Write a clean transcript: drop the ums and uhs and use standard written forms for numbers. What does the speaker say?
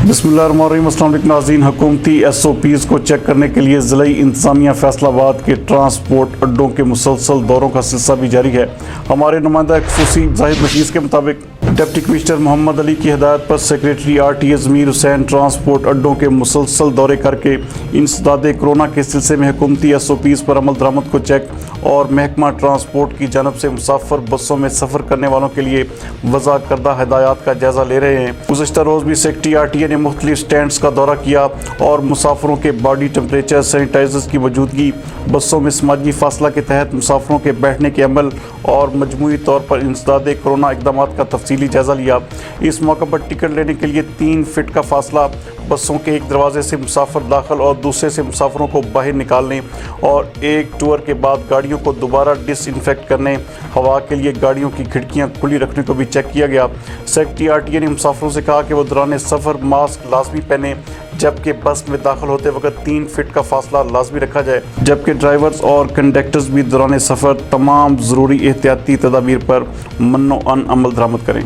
बिस्मिल्लाहिर्रहमानिर्रहीम। अस्सलाम वालेकुम नाज़रीन। हुकूमती SOPs को चेक करने के लिए ज़िला इंतज़ामिया फैसलाबाद के ट्रांसपोर्ट अड्डों के मुसलसल दौरों का सिलसिला भी जारी है। हमारे नुमाइंदा ख़ुसूसी ज़ाहिद नशीस के मुताबिक डिप्टी कमिश्नर मोहम्मद अली की हिदायत पर सेक्रेटरी RTA ज़मीर हुसैन ट्रांसपोर्ट अड्डों के मुसलसल दौरे करके इंसदाद कोरोना के सिलसिले में हुकूमती SOPs पर अमल दरामद को चेक और महकमा ट्रांसपोर्ट की जानब से मुसाफिर बसों में सफ़र करने वालों के लिए वज़ा करदा हिदायत का जायज़ा ले रहे हैं। गुज़श्ता रोज़ भी सेक्रेटरी RTA ने मुख्तलिफ स्टैंड्स का दौरा किया और मुसाफिरों के बॉडी टेम्परेचर, सैनिटाइजर्स की मौजूदगी, बसों में समाजी फासला के तहत मुसाफिरों के बैठने के अमल और मजमूई तौर पर इंसदाद कोरोना इक़दामात का तफसीली जायज़ा लिया। इस मौके पर टिकट लेने के लिए 3 फीट का फासला, बसों के एक दरवाजे से मुसाफिर दाखिल और दूसरे से मुसाफिरों को बाहर निकालने और एक टूर के बाद गाड़ियों को दोबारा डिसइंफेक्ट करने, हवा के लिए गाड़ियों की खिड़कियां खुली रखने को भी चेक किया गया। सेक्रेटरी RTA ने मुसाफिरों से कहा कि वो दौरान सफ़र मास्क लाजमी पहने, जबकि बस में दाखिल होते वक्त 3 फीट का फासला लाजमी रखा जाए, जबकि ड्राइवर्स और कंडक्टर्स भी दौरान सफ़र तमाम ज़रूरी एहतियाती तदाबीर पर मन्नो अन अमल दरामद करें।